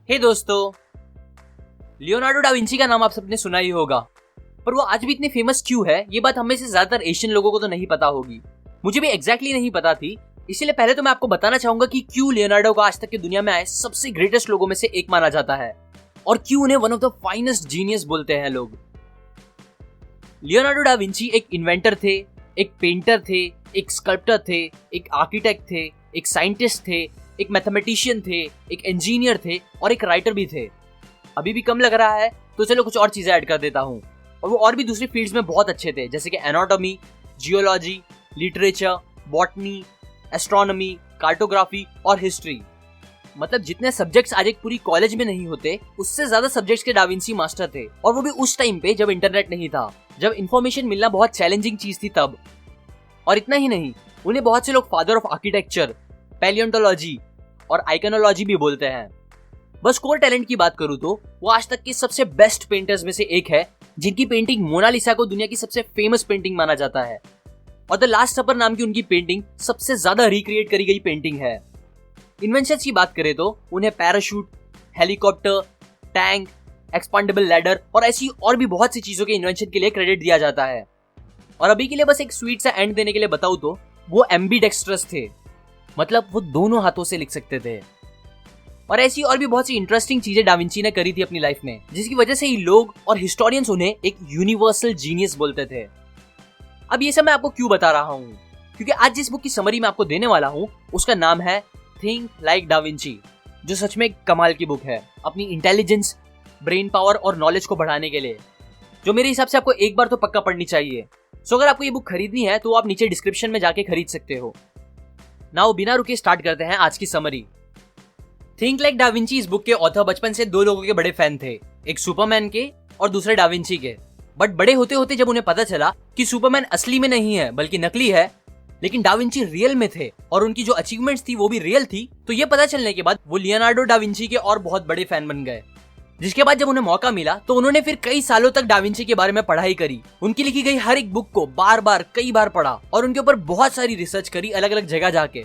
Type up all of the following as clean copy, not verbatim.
हे दोस्तों, Leonardo da Vinci का नाम आप सबने सुना ही होगा, पर वो आज भी इतने फेमस क्यों है, ये बात हमें से ज्यादातर एशियन लोगों को तो नहीं पता होगी। मुझे भी एग्जैक्टली नहीं पता थी, इसीलिए पहले तो मैं आपको बताना चाहूंगा कि क्यों लियोनार्डो को आज तक की दुनिया में आए सबसे ग्रेटेस्ट लोगों में से एक माना जाता है और क्यों उन्हें one of the finest genius बोलते हैं लोग। लियोनार्डो डा विंची एक इन्वेंटर थे, एक पेंटर थे, एक स्कल्प्टर थे, एक आर्किटेक्ट थे, एक साइंटिस्ट थे, एक मैथमेटिशियन थे, एक इंजीनियर थे और एक राइटर भी थे। अभी भी कम लग रहा है तो चलो कुछ और चीजें ऐड कर देता हूँ। और वो और भी दूसरी फील्ड्स में बहुत अच्छे थे, जैसे कि anatomy, geology, literature, botany, astronomy, cartography और हिस्ट्री। मतलब जितने सब्जेक्ट्स आज एक पूरी कॉलेज में नहीं होते, उससे ज्यादा सब्जेक्ट्स के डा विंची मास्टर थे। और वो भी उस टाइम पे जब इंटरनेट नहीं था, जब इंफॉर्मेशन मिलना बहुत चैलेंजिंग चीज थी तब। और इतना ही नहीं, उन्हें बहुत से लोग फादर ऑफ आर्किटेक्चर, पैलियोंटोलॉजी और आइकनोलॉजी भी बोलते हैं। बस कोर टैलेंट की बात करूं तो वो आज तक के सबसे बेस्ट पेंटर्स में से एक है, जिनकी पेंटिंग मोनालिसा को दुनिया की सबसे फेमस पेंटिंग माना जाता है। और द लास्ट सपर नाम की उनकी पेंटिंग सबसे ज्यादा रिक्रिएट करी गई पेंटिंग है। इन्वेंशंस की बात करें तो उन्हें parachute, helicopter, tank, expandable ladder और ऐसी और भी बहुत सी चीजों के इन्वेंशन के लिए क्रेडिट दिया जाता है। और अभी के लिए बस एक स्वीट सा एंड देने के लिए बताऊं तो वो एम्बीडेक्स्ट्रस थे, मतलब वो दोनों हाथों से लिख सकते थे। और ऐसी और भी बहुत सी इंटरेस्टिंग चीजें डा विंची ने करी थी अपनी लाइफ में, जिसकी वजह से ही लोग और हिस्टोरियंस उन्हें एक यूनिवर्सल जीनियस बोलते थे। अब ये सब मैं आपको क्यों बता रहा हूँ, क्योंकि आज जिस बुक की समरी मैं आपको देने वाला हूँ उसका नाम है थिंक लाइक डा विंची, जो सच में एक कमाल की बुक है अपनी इंटेलिजेंस, ब्रेन पावर और नॉलेज को बढ़ाने के लिए, जो मेरे हिसाब से आपको एक बार तो पक्का पढ़नी चाहिए। सो अगर आपको ये बुक खरीदनी है तो आप नीचे डिस्क्रिप्शन में जाके खरीद सकते हो। नाउ बिना रुके स्टार्ट करते हैं आज की summary. Think like da Vinci इस बुक के ऑथर बचपन से दो लोगों के बड़े फैन थे, एक सुपरमैन के और दूसरे डा विंची के। बट बड़े होते होते जब उन्हें पता चला कि सुपरमैन असली में नहीं है बल्कि नकली है, लेकिन डा विंची रियल में थे और उनकी जो अचीवमेंट्स थी वो भी रियल थी, तो ये पता चलने के बाद वो लियोनार्डो डा विंची के और बहुत बड़े फैन बन गए। जिसके बाद जब उन्हें मौका मिला तो उन्होंने फिर कई सालों तक डा विंची के बारे में पढ़ाई करी, उनकी लिखी गई हर एक बुक को बार बार कई बार पढ़ा और उनके ऊपर बहुत सारी रिसर्च करी अलग अलग जगह जाके,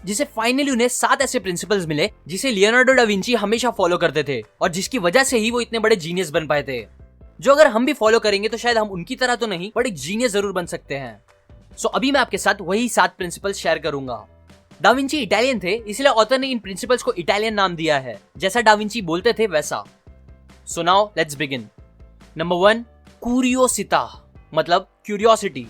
जिसे फाइनली उन्हें 7 ऐसे प्रिंसिपल्स मिले जिसे लियोनार्डो डा विंची हमेशा फॉलो करते थे और जिसकी वजह से ही वो इतने बड़े जीनियस बन पाए थे, जो अगर हम भी फॉलो करेंगे तो शायद हम उनकी तरह तो नहीं बट एक जीनियस जरूर बन सकते हैं। सो अभी मैं आपके साथ वही 7 प्रिंसिपल्स शेयर करूंगा। डा विंची इटालियन थे, इसलिए ऑथर ने इन प्रिंसिपल्स को इटालियन नाम दिया है, जैसा डा विंची बोलते थे वैसा। So now let's begin. Number 1, क्यूरियोसिटा, मतलब क्यूरियोसिटी।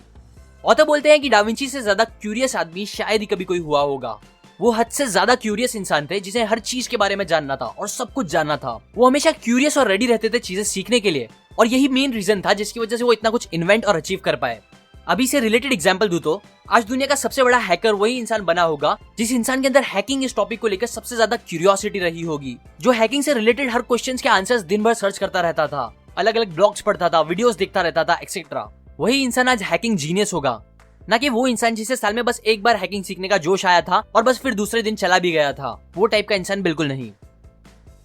ऑथर बोलते हैं कि डा विंची से ज्यादा क्यूरियस आदमी शायद ही कभी कोई हुआ होगा। वो हद से ज्यादा क्यूरियस इंसान थे, जिसे हर चीज के बारे में जानना था और सब कुछ जानना था। वो हमेशा क्यूरियस और रेडी रहते थे चीजें सीखने के लिए, और यही मेन रीजन था जिसकी वजह से वो इतना कुछ इन्वेंट और अचीव कर पाए। अभी से रिलेटेड एग्जांपल दूं तो आज दुनिया का सबसे बड़ा हैकर वही इंसान बना होगा जिस इंसान के अंदर हैकिंग इस टॉपिक को लेकर सबसे ज्यादा क्यूरियोसिटी रही होगी, जो हैकिंग से रिलेटेड हर क्वेश्चंस के आंसर्स दिन भर सर्च करता रहता था, अलग अलग ब्लॉग्स पढ़ता था, वीडियोस देखता रहता था एक्सेट्रा। वही इंसान आज हैकिंग जीनियस होगा, ना कि वो इंसान जिसे साल में बस एक बार हैकिंग सीखने का जोश आया था और बस फिर दूसरे दिन चला भी गया था। वो टाइप का इंसान बिल्कुल नहीं।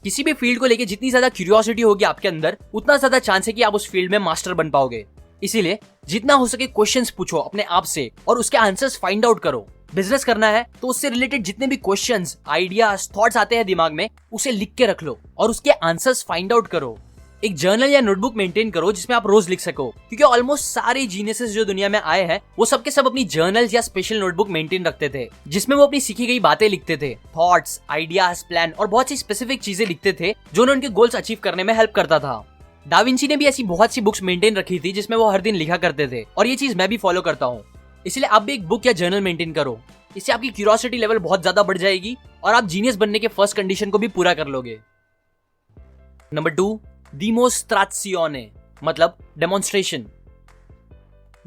किसी भी फील्ड को लेके जितनी ज्यादा क्यूरियोसिटी होगी आपके अंदर, उतना ज्यादा चांस है कि आप उस फील्ड में मास्टर बन पाओगे। इसीलिए जितना हो सके क्वेश्चंस पूछो अपने आप से और उसके आंसर्स फाइंड आउट करो। बिजनेस करना है तो उससे रिलेटेड जितने भी क्वेश्चंस, आइडियाज, थॉट्स आते हैं दिमाग में, उसे लिख के रख लो और उसके आंसर्स फाइंड आउट करो। एक जर्नल या नोटबुक मेंटेन करो जिसमें आप रोज लिख सको, क्योंकि ऑलमोस्ट सारे जीनियसेस जो दुनिया में आए हैं वो सबके सब अपनी जर्नल्स या स्पेशल नोटबुक मेंटेन रखते थे, जिसमें वो अपनी सीखी गई बातें लिखते थे, थॉट्स, आइडियाज, प्लान और बहुत सी स्पेसिफिक चीजें लिखते थे जो उन्हें उनके गोल्स अचीव करने में हेल्प करता था। डा विंची ने भी ऐसी बहुत सी बुक्स मेंटेन रखी थी जिसमें वो हर दिन लिखा करते थे, और ये चीज मैं भी फॉलो करता हूँ। इसलिए आप भी एक बुक या जर्नल मेंटेन करो, इससे आपकी क्यूरियोसिटी लेवल बहुत ज्यादा बढ़ जाएगी और आप जीनियस बनने के फर्स्ट कंडीशन को भी पूरा कर लोगे। नंबर 2, डिमोन्स्ट्रेशियोने, मतलब डेमोन्स्ट्रेशन।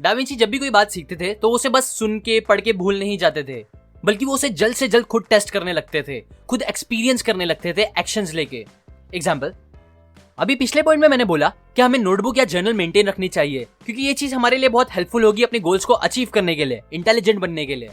डा विंची जब भी कोई बात सीखते थे तो उसे बस सुन के पढ़ के भूल नहीं जाते थे, बल्कि वो उसे जल्द से जल्द खुद टेस्ट करने लगते थे, खुद एक्सपीरियंस करने लगते थे एक्शंस लेके। एग्जाम्पल, अभी पिछले पॉइंट में मैंने बोला कि हमें नोटबुक या जर्नल मेंटेन रखनी चाहिए, क्योंकि ये चीज हमारे लिए बहुत हेल्पफुल होगी अपने गोल्स को अचीव करने के लिए, इंटेलिजेंट बनने के लिए।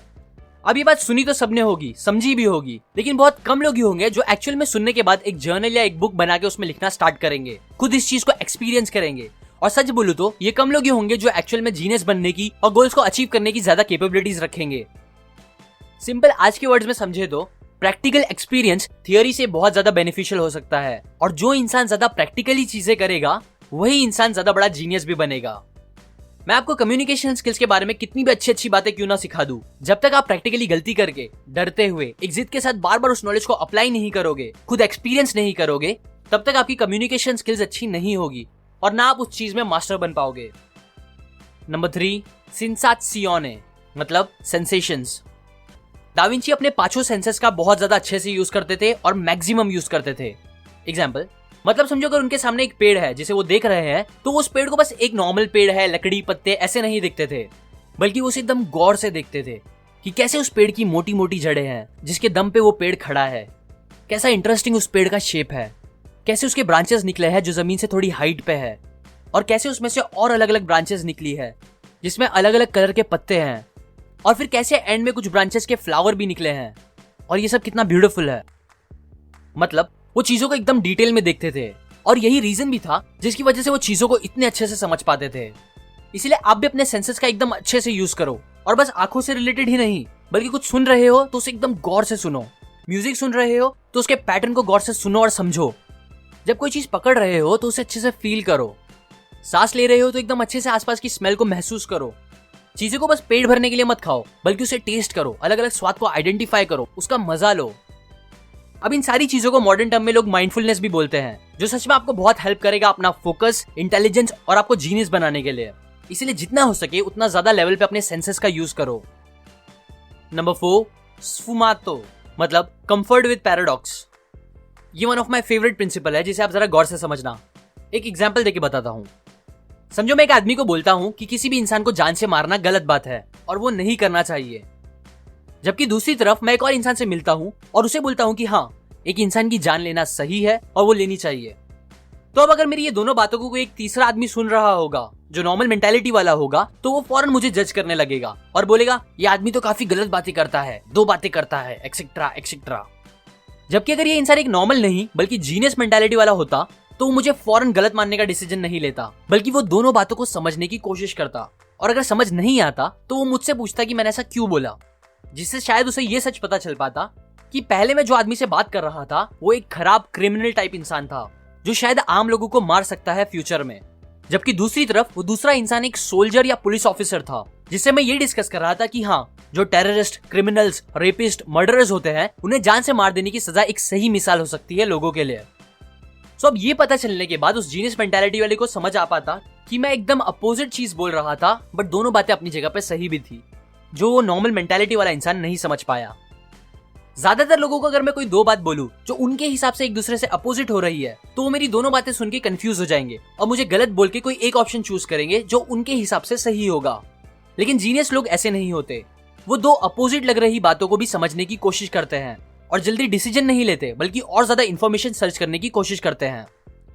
अब ये बात सुनी तो सबने होगी, समझी भी होगी, लेकिन बहुत कम लोग ही होंगे जो एक्चुअल में सुनने के बाद एक जर्नल या एक बुक बना के उसमें लिखना स्टार्ट करेंगे, खुद इस चीज को एक्सपीरियंस करेंगे। और सच बोलूं तो ये कम लोग ही होंगे जो एक्चुअल में जीनियस बनने की और गोल्स को अचीव करने की ज्यादा कैपेबिलिटीज रखेंगे। सिंपल आज के वर्ड्स में समझे तो प्रैक्टिकल एक्सपीरियंस थियोरी से बहुत ज्यादा बेनिफिशियल हो सकता है, और जो इंसान ज्यादा प्रैक्टिकली चीजें करेगा वही इंसान ज्यादा बड़ा जीनियस भी बनेगा। मैं आपको कम्युनिकेशन स्किल्स के बारे में कितनी भी अच्छी अच्छी बातें क्यों ना सिखा दूं, जब तक आप प्रैक्टिकली गलती करके, डरते हुए, एक जिद के साथ बार बार उस नॉलेज को अप्लाई नहीं करोगे, खुद एक्सपीरियंस नहीं करोगे, तब तक आपकी कम्युनिकेशन स्किल्स अच्छी नहीं होगी और ना आप उस चीज में मास्टर बन पाओगे। नंबर 3, सेंसाzione, मतलब सेंसेशंस। दाविंची अपने पांचों सेंसेस का बहुत ज्यादा अच्छे से यूज करते थे और मैक्सिमम यूज करते थे। एग्जाम्पल, मतलब समझो अगर उनके सामने एक पेड़ है जिसे वो देख रहे हैं, तो उस पेड़ को बस एक नॉर्मल पेड़ है, लकड़ी, पत्ते ऐसे नहीं दिखते थे, बल्कि उसे एकदम गौर से देखते थे कि कैसे उस पेड़ की मोटी मोटी जड़ें हैं जिसके दम पे वो पेड़ खड़ा है, कैसा इंटरेस्टिंग उस पेड़ का शेप है, कैसे उसके ब्रांचेस निकले हैं जो जमीन से थोड़ी हाइट पे है, और कैसे उसमें से और अलग अलग ब्रांचेस निकली है जिसमें अलग अलग कलर के पत्ते हैं, और फिर कैसे एंड में कुछ ब्रांचेस के फ्लावर भी निकले हैं, और ये सब कितना ब्यूटीफुल है। मतलब वो चीजों को एकदम डिटेल में देखते थे, और यही रीजन भी था जिसकी वजह से वो चीजों को इतने अच्छे से समझ पाते थे। इसीलिए आप भी अपने सेंसेस का एकदम अच्छे से यूज करो, और बस आंखों से रिलेटेड ही नहीं, बल्कि कुछ सुन रहे हो तो उसे एकदम गौर से सुनो, म्यूजिक सुन रहे हो तो उसके पैटर्न को गौर से सुनो और समझो, जब कोई चीज पकड़ रहे हो तो उसे अच्छे से फील करो, सांस ले रहे हो तो एकदम अच्छे से आसपास की स्मेल को महसूस करो। चीजों को बस पेट भरने के लिए मत खाओ, बल्कि उसे टेस्ट करो, अलग अलग स्वाद को आइडेंटिफाई करो, उसका मजा लो। अब इन सारी चीजों को मॉडर्न टर्म में लोग माइंडफुलनेस भी बोलते हैं, जो सच में आपको बहुत हेल्प करेगा अपना फोकस, इंटेलिजेंस और आपको जीनियस बनाने के लिए। इसीलिए जितना हो सके उतना ज्यादा लेवल पे अपने सेंसेस का यूज करो। नंबर 4, स्फुमातो, मतलब कंफर्ट विद पैराडॉक्स। ये one of my favourite principle है जिसे आप जरा गौर से समझना। एक एग्जांपल देके बताता हूँ। समझो मैं एक आदमी को बोलता हूँ कि किसी भी इंसान को जान से मारना गलत बात है और वो नहीं करना चाहिए, जबकि दूसरी तरफ मैं एक और इंसान से मिलता हूँ और उसे बोलता हूँ कि हाँ, एक इंसान की जान लेना सही है और वो लेनी चाहिए। तो अब अगर मेरी ये दोनों बातों को कोई एक तीसरा आदमी सुन रहा होगा जो नॉर्मल मेंटालिटी वाला होगा, तो वो फौरन मुझे जज करने लगेगा और बोलेगा ये आदमी तो काफी गलत बातें करता है, दो बातें करता है, एक्सेट्रा एक्सेट्रा। जबकि अगर ये इंसान एक नॉर्मल नहीं बल्कि जीनियस मेंटालिटी वाला होता, तो वो मुझे फौरन गलत मानने का डिसीजन नहीं लेता, बल्कि वो दोनों बातों को समझने की कोशिश करता, और अगर समझ नहीं आता तो वो मुझसे पूछता कि मैंने ऐसा क्यों बोला, जिससे शायद उसे ये सच पता चल पाता कि पहले मैं जो आदमी से बात कर रहा था वो एक खराब क्रिमिनल टाइप इंसान था जो शायद आम लोगों को मार सकता है फ्यूचर में, जबकि दूसरी तरफ वो दूसरा इंसान एक सोल्जर या पुलिस ऑफिसर था जिससे मैं ये डिस्कस कर रहा था कि हाँ, जो टेररिस्ट, क्रिमिनल्स, रेपिस्ट, मर्डरर्स होते हैं उन्हें जान से मार देने की सजा एक सही मिसाल हो सकती है लोगों के लिए। सो अब ये पता चलने के बाद उस जीनियस मेंटालिटी वाले को समझ आ पाता कि मैं एकदम अपोजिट चीज बोल रहा था, बट दोनों बातें अपनी जगह पे सही भी थी, जो वो नॉर्मल मेंटालिटी वाला इंसान नहीं समझ पाया। ज्यादातर लोगों को अगर मैं कोई दो बात बोलूं जो उनके हिसाब से एक दूसरे से अपोजिट हो रही है, तो वो मेरी दोनों बातें सुन के कंफ्यूज हो जाएंगे और मुझे गलत बोल के कोई एक ऑप्शन चूज करेंगे जो उनके हिसाब से सही होगा। लेकिन जीनियस लोग ऐसे नहीं होते, वो दो अपोजिट लग रही बातों को भी समझने की कोशिश करते हैं और जल्दी डिसीजन नहीं लेते, बल्कि और ज्यादा इंफॉर्मेशन सर्च करने की कोशिश करते हैं।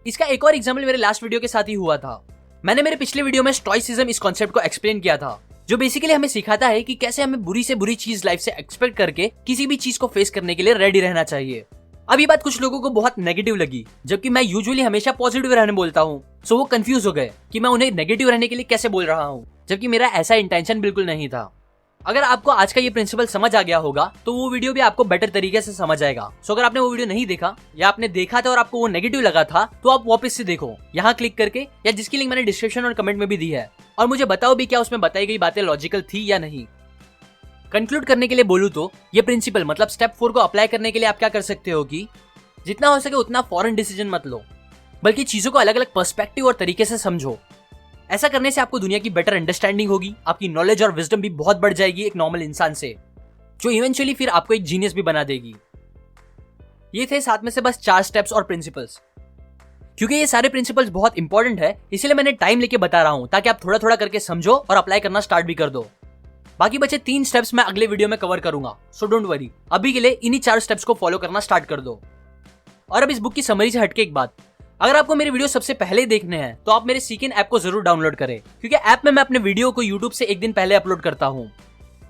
इसका एक और एग्जाम्पल मेरे लास्ट वीडियो के साथ ही हुआ था। मैंने मेरे पिछले वीडियो में स्टोइसिज्म इस कॉन्सेप्ट को एक्सप्लेन किया था, जो बेसिकली हमें सिखाता है कि कैसे हमें बुरी से बुरी चीज लाइफ से एक्सपेक्ट करके किसी भी चीज को फेस करने के लिए रेडी रहना चाहिए। अब ये बात कुछ लोगों को बहुत नेगेटिव लगी, जबकि मैं यूजुअली हमेशा पॉजिटिव रहने बोलता हूँ, सो वो कंफ्यूज हो गए कि मैं उन्हें नेगेटिव रहने के लिए कैसे बोल रहा हूँ, जबकि मेरा ऐसा इंटेंशन बिल्कुल नहीं था। अगर आपको आज का ये प्रिंसिपल समझ आ गया होगा तो वो वीडियो भी आपको बेटर तरीके से समझ आएगा। सो अगर आपने वो वीडियो नहीं देखा या आपने देखा था और आपको वो नेगेटिव लगा था, तो आप वापस से देखो यहाँ क्लिक करके, या जिसकी लिंक मैंने डिस्क्रिप्शन और कमेंट में भी दी है, और मुझे बताओ भी क्या उसमें बताई गई बातें लॉजिकल थी या नहीं। कंक्लूड करने के लिए बोलूं तो ये प्रिंसिपल मतलब स्टेप 4 को अप्लाई करने के लिए आप क्या कर सकते हो कि जितना हो सके उतना फॉरन डिसीजन मत लो, बल्कि चीजों को अलग अलग पर्सपेक्टिव और तरीके से समझो। ऐसा करने से आपको दुनिया की बेटर अंडरस्टैंडिंग होगी, आपकी नॉलेज और विजडम भी बहुत बढ़ जाएगी एक नॉर्मल इंसान से, जो इवेंचुअली फिर आपको एक जीनियस भी बना देगी। ये थे साथ में से बस 4 स्टेप्स और प्रिंसिपल्स। क्योंकि ये सारे प्रिंसिपल्स बहुत इंपॉर्टेंट है, इसलिए मैंने टाइम लेके बता रहा हूं ताकि आप थोड़ा थोड़ा करके समझो और अप्लाई करना स्टार्ट भी कर दो। बाकी बचे 3 स्टेप्स मैं अगले वीडियो में कवर करूंगा, सो डोंट वरी। अभी के लिए इन्हीं 4 स्टेप्स को फॉलो करना स्टार्ट कर दो। और अब इस बुक की समरी से हटके एक बात, अगर आपको मेरे वीडियो सबसे पहले देखने हैं तो आप मेरे सीकिन ऐप को जरूर डाउनलोड करें, क्योंकि ऐप में मैं अपने वीडियो को यूट्यूब से एक दिन पहले अपलोड करता हूँ।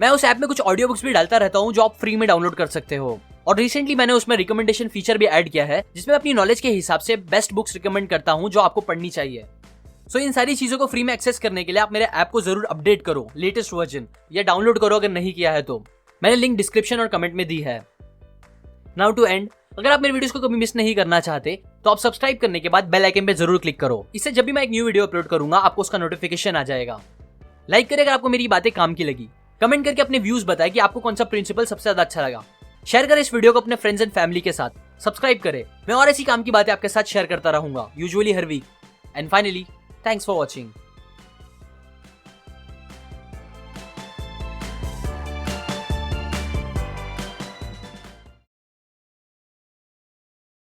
मैं उस ऐप में कुछ ऑडियो बुक्स भी डालता रहता हूँ जो आप फ्री में डाउनलोड कर सकते हो, और रिसेंटली मैंने उसमें रिकमेंडेशन फीचर भी ऐड किया है, जिसमें अपनी नॉलेज के हिसाब से बेस्ट बुक्स रिकमेंड करता हूँ जो आपको पढ़नी चाहिए। सो इन सारी चीजों को फ्री में एक्सेस करने के लिए आप मेरे ऐप को जरूर अपडेट करो लेटेस्ट वर्जन, या डाउनलोड करो अगर नहीं किया है तो। मैंने लिंक डिस्क्रिप्शन और कमेंट में दी है। नाउ टू एंड, अगर आप मेरे वीडियोस को कभी मिस नहीं करना चाहते तो आप सब्सक्राइब करने के बाद बेल आइकन पे जरूर क्लिक करो। इससे जब भी मैं एक न्यू वीडियो अपलोड करूंगा आपको उसका नोटिफिकेशन आ जाएगा। लाइक करें अगर आपको मेरी बातें काम की लगी। कमेंट करके अपने व्यूज बताएं कि आपको कौन सा प्रिंसिपल सबसे ज्यादा अच्छा लगा। शेयर करें इस वीडियो को अपने फ्रेंड्स एंड फैमिली के साथ। सब्सक्राइब करें, मैं और ऐसी काम की बातें आपके साथ शेयर करता रहूंगा, यूजुअली हर week. And finally, thanks for watching.